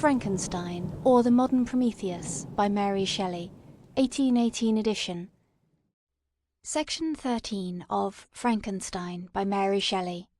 Frankenstein, or the Modern Prometheus, by Mary Shelley, 1818 edition. Section 13 of Frankenstein, by Mary Shelley.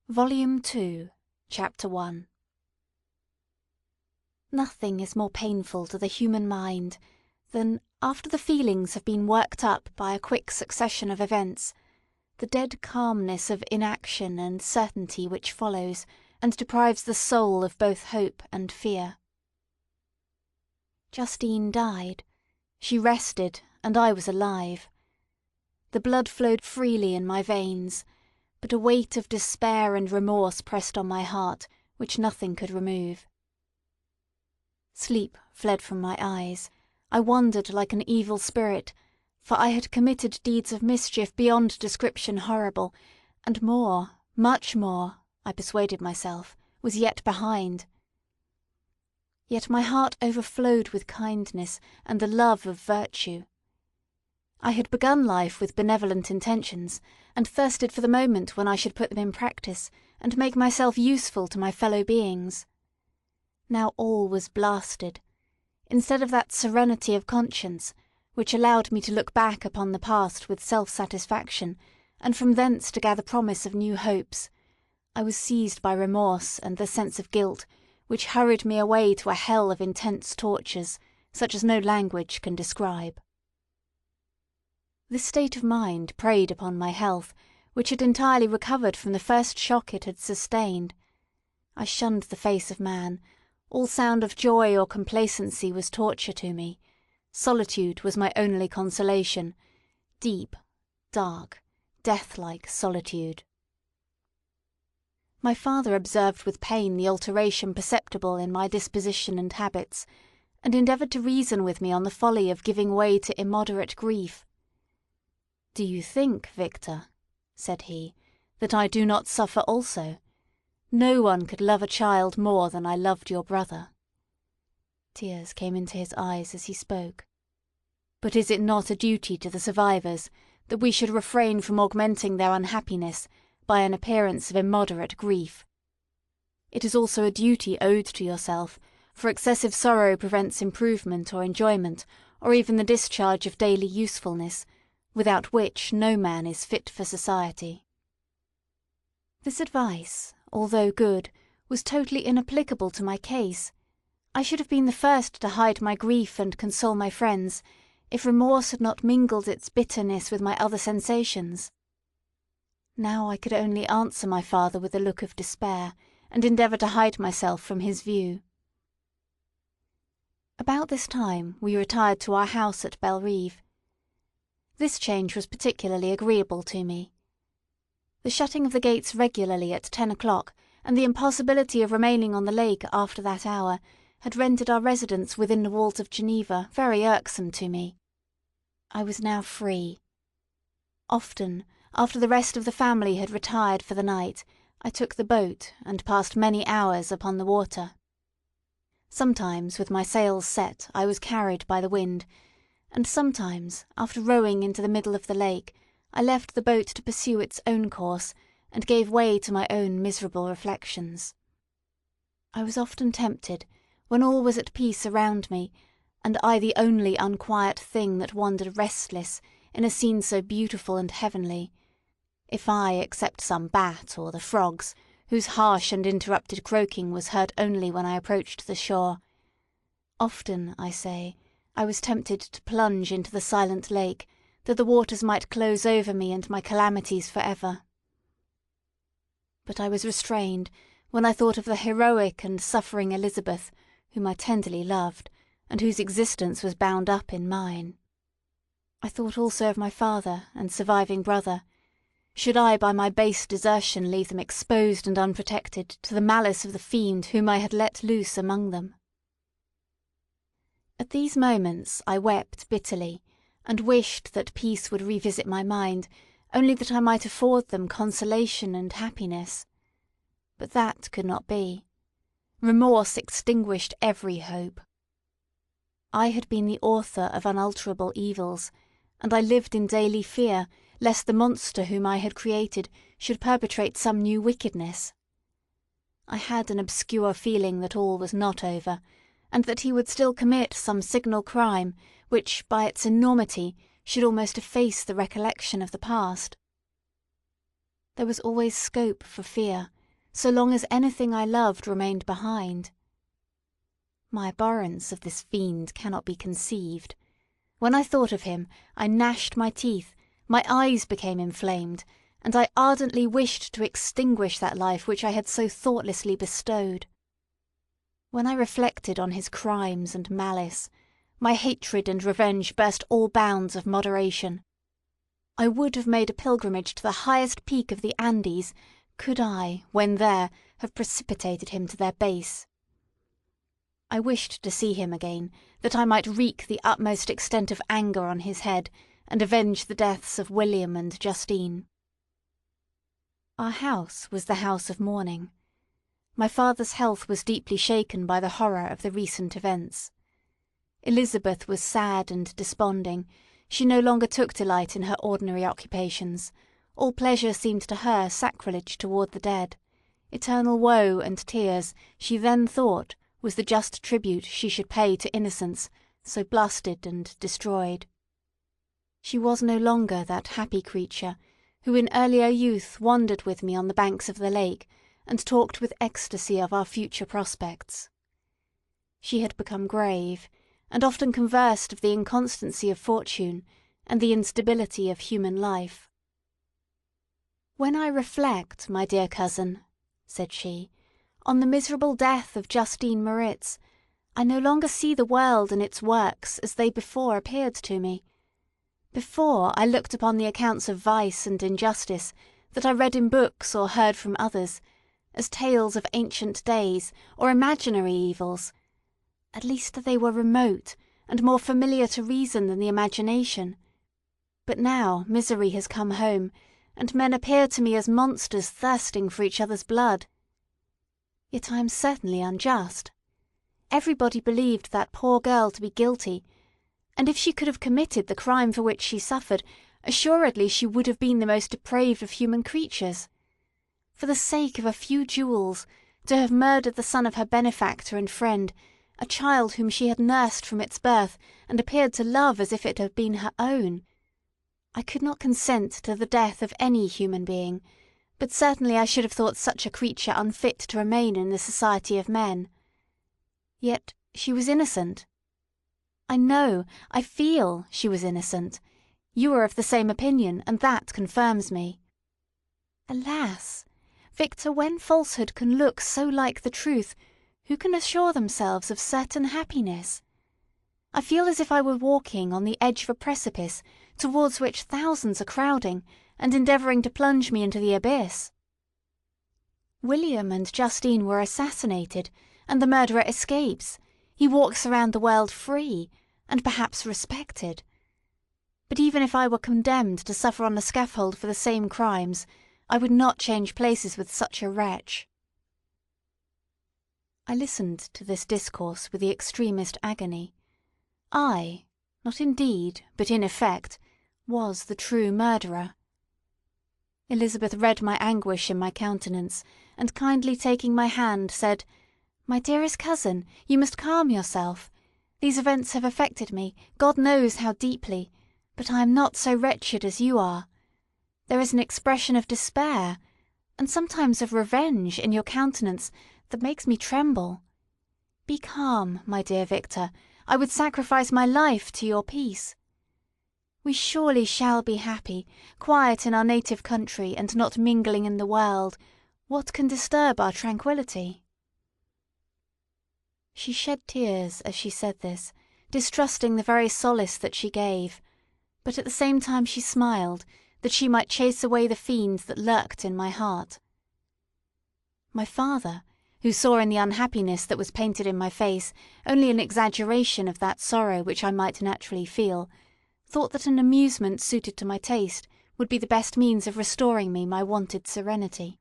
Volume 2, Chapter 1. Nothing is more painful to the human mind than, after the feelings have been worked up by a quick succession of events, the dead calmness of inaction and certainty which follows and deprives the soul of both hope and fear. Justine died. She rested, and I was alive. The blood flowed freely in my veins, but a weight of despair and remorse pressed on my heart which nothing could remove. Sleep fled from my eyes. I wandered like an evil spirit, for I had committed deeds of mischief beyond description horrible, and more, much more, I persuaded myself, was yet behind. Yet my heart overflowed with kindness and the love of virtue. I had begun life with benevolent intentions, and thirsted for the moment when I should put them in practice and make myself useful to my fellow beings. Now all was blasted. Instead of that serenity of conscience, which allowed me to look back upon the past with self-satisfaction, and from thence to gather promise of new hopes, I was seized by remorse and the sense of guilt, which hurried me away to a hell of intense tortures, such as no language can describe. This state of mind preyed upon my health, which had entirely recovered from the first shock it had sustained. I shunned the face of man. All sound of joy or complacency was torture to me. Solitude was my only consolation. Deep, dark, death-like solitude. My father observed with pain the alteration perceptible in my disposition and habits, and endeavoured to reason with me on the folly of giving way to immoderate grief. "Do you think, Victor," said he, "that I do not suffer also? No one could love a child more than I loved your brother." Tears came into his eyes as he spoke. "But is it not a duty to the survivors that we should refrain from augmenting their unhappiness by an appearance of immoderate grief? It is also a duty owed to yourself, for excessive sorrow prevents improvement or enjoyment, or even the discharge of daily usefulness, without which no man is fit for society." This advice, although good, was totally inapplicable to my case. I should have been the first to hide my grief and console my friends, if remorse had not mingled its bitterness with my other sensations. Now I could only answer my father with a look of despair, and endeavour to hide myself from his view. About this time we retired to our house at Belrive. This change was particularly agreeable to me. The shutting of the gates regularly at 10 o'clock, and the impossibility of remaining on the lake after that hour, had rendered our residence within the walls of Geneva very irksome to me. I was now free. Often, after the rest of the family had retired for the night, I took the boat and passed many hours upon the water. Sometimes with my sails set I was carried by the wind, and sometimes, after rowing into the middle of the lake, I left the boat to pursue its own course, and gave way to my own miserable reflections. I was often tempted, when all was at peace around me, and I the only unquiet thing that wandered restless in a scene so beautiful and heavenly, if I except some bat or the frogs, whose harsh and interrupted croaking was heard only when I approached the shore. Often, I say, I was tempted to plunge into the silent lake, that the waters might close over me and my calamities for ever. But I was restrained when I thought of the heroic and suffering Elizabeth, whom I tenderly loved, and whose existence was bound up in mine. I thought also of my father and surviving brother. Should I by my base desertion leave them exposed and unprotected to the malice of the fiend whom I had let loose among them? At these moments I wept bitterly, and wished that peace would revisit my mind, only that I might afford them consolation and happiness. But that could not be. Remorse extinguished every hope. I had been the author of unalterable evils, and I lived in daily fear lest the monster whom I had created should perpetrate some new wickedness. I had an obscure feeling that all was not over, and that he would still commit some signal crime which, by its enormity, should almost efface the recollection of the past. There was always scope for fear, so long as anything I loved remained behind. My abhorrence of this fiend cannot be conceived. When I thought of him, I gnashed my teeth, my eyes became inflamed, and I ardently wished to extinguish that life which I had so thoughtlessly bestowed. When I reflected on his crimes and malice, my hatred and revenge burst all bounds of moderation. I would have made a pilgrimage to the highest peak of the Andes, could I, when there, have precipitated him to their base. I wished to see him again, that I might wreak the utmost extent of anger on his head, and avenge the deaths of William and Justine. Our house was the house of mourning. My father's health was deeply shaken by the horror of the recent events. Elizabeth was sad and desponding. She no longer took delight in her ordinary occupations. All pleasure seemed to her sacrilege toward the dead. Eternal woe and tears, she then thought, was the just tribute she should pay to innocence, so blasted and destroyed. She was no longer that happy creature who in earlier youth wandered with me on the banks of the lake, and talked with ecstasy of our future prospects. She had become grave, and often conversed of the inconstancy of fortune and the instability of human life. "When I reflect, my dear cousin," said she, "on the miserable death of Justine Moritz, I no longer see the world and its works as they before appeared to me. Before, I looked upon the accounts of vice and injustice that I read in books or heard from others, as tales of ancient days or imaginary evils. At least they were remote, and more familiar to reason than the imagination. But now misery has come home, and men appear to me as monsters thirsting for each other's blood. Yet I am certainly unjust. Everybody believed that poor girl to be guilty, and if she could have committed the crime for which she suffered, assuredly she would have been the most depraved of human creatures. For the sake of a few jewels, to have murdered the son of her benefactor and friend, a child whom she had nursed from its birth and appeared to love as if it had been her own. I could not consent to the death of any human being, but certainly I should have thought such a creature unfit to remain in the society of men. Yet she was innocent. I know, I feel she was innocent. You are of the same opinion, and that confirms me. Alas! Victor, when falsehood can look so like the truth, who can assure themselves of certain happiness? I feel as if I were walking on the edge of a precipice towards which thousands are crowding and endeavouring to plunge me into the abyss. William and Justine were assassinated, and the murderer escapes. He walks around the world free, and perhaps respected. But even if I were condemned to suffer on the scaffold for the same crimes, I would not change places with such a wretch." I listened to this discourse with the extremest agony. I, not in deed, but in effect, was the true murderer. Elizabeth read my anguish in my countenance, and kindly taking my hand, said, "My dearest cousin, you must calm yourself. These events have affected me, God knows how deeply, but I am not so wretched as you are. There is an expression of despair, and sometimes of revenge, in your countenance that makes me tremble. Be calm, my dear Victor. I would sacrifice my life to your peace. We surely shall be happy, quiet in our native country, and not mingling in the world. What can disturb our tranquillity?" She shed tears as she said this, distrusting the very solace that she gave, but at the same time she smiled, that she might chase away the fiend that lurked in my heart. My father, who saw in the unhappiness that was painted in my face only an exaggeration of that sorrow which I might naturally feel, thought that an amusement suited to my taste would be the best means of restoring me my wonted serenity.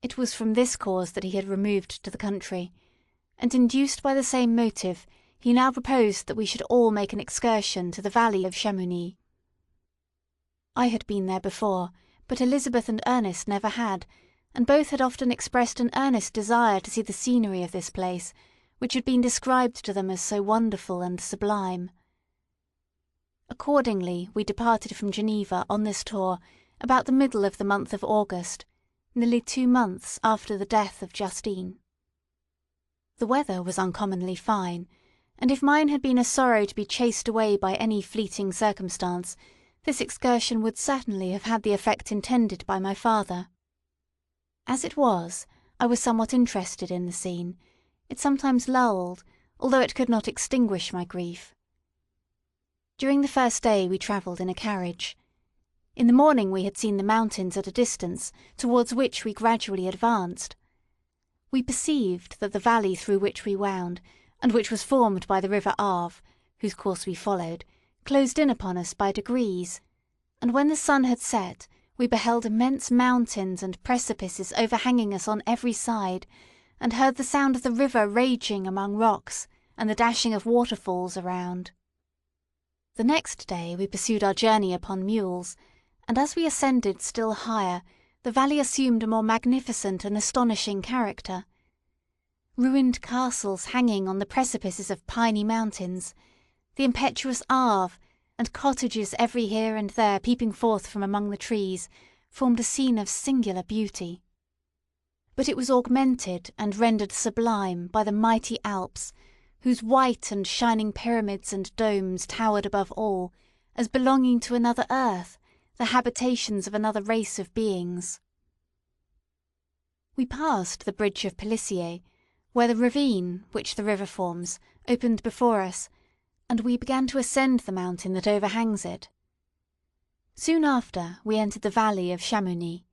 It was from this cause that he had removed to the country, and induced by the same motive, he now proposed that we should all make an excursion to the valley of Chamounix. I had been there before, but Elizabeth and Ernest never had, and both had often expressed an earnest desire to see the scenery of this place, which had been described to them as so wonderful and sublime. Accordingly, we departed from Geneva on this tour about the middle of the month of August, nearly 2 months after the death of Justine. The weather was uncommonly fine, and if mine had been a sorrow to be chased away by any fleeting circumstance, this excursion would certainly have had the effect intended by my father. As it was, I was somewhat interested in the scene. It sometimes lulled, although it could not extinguish my grief. During the first day we travelled in a carriage. In the morning we had seen the mountains at a distance, towards which we gradually advanced. We perceived that the valley through which we wound, and which was formed by the river Arve, whose course we followed, closed in upon us by degrees, and when the sun had set, we beheld immense mountains and precipices overhanging us on every side, and heard the sound of the river raging among rocks, and the dashing of waterfalls around. The next day we pursued our journey upon mules, and as we ascended still higher, the valley assumed a more magnificent and astonishing character. Ruined castles hanging on the precipices of piny mountains, the impetuous Arve, and cottages every here and there peeping forth from among the trees, formed a scene of singular beauty. But it was augmented and rendered sublime by the mighty Alps, whose white and shining pyramids and domes towered above all, as belonging to another earth, the habitations of another race of beings. We passed the bridge of Pelissier, where the ravine, which the river forms, opened before us, and we began to ascend the mountain that overhangs it. Soon after, we entered the valley of Chamounix.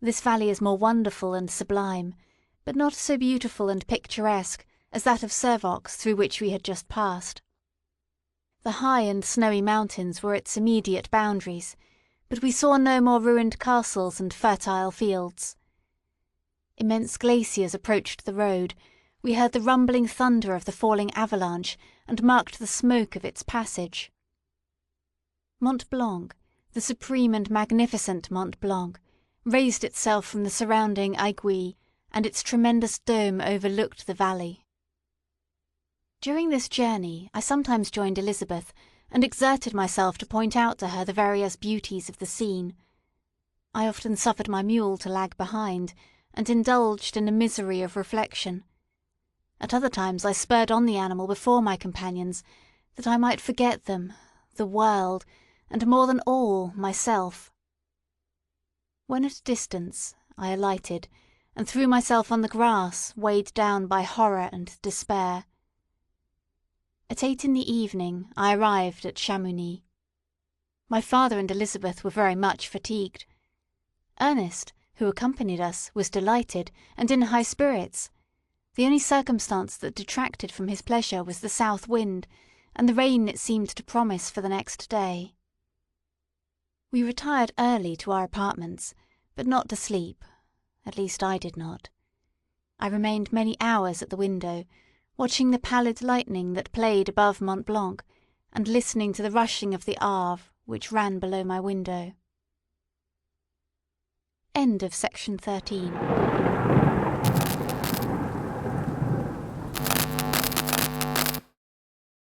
This valley is more wonderful and sublime, but not so beautiful and picturesque as that of Servox through which we had just passed. The high and snowy mountains were its immediate boundaries, but we saw no more ruined castles and fertile fields. Immense glaciers approached the road, we heard the rumbling thunder of the falling avalanche, and marked the smoke of its passage. Mont Blanc, the supreme and magnificent Mont Blanc, raised itself from the surrounding aiguilles, and its tremendous dome overlooked the valley. During this journey I sometimes joined Elizabeth, and exerted myself to point out to her the various beauties of the scene. I often suffered my mule to lag behind, and indulged in a misery of reflection. At other times I spurred on the animal before my companions, that I might forget them, the world, and more than all, myself. When at a distance, I alighted, and threw myself on the grass, weighed down by horror and despair. At 8 in the evening I arrived at Chamounix. My father and Elizabeth were very much fatigued. Ernest, who accompanied us, was delighted, and in high spirits. The only circumstance that detracted from his pleasure was the south wind, and the rain it seemed to promise for the next day. We retired early to our apartments, but not to sleep. At least I did not. I remained many hours at the window, watching the pallid lightning that played above Mont Blanc, and listening to the rushing of the Arve, which ran below my window. End of section 13.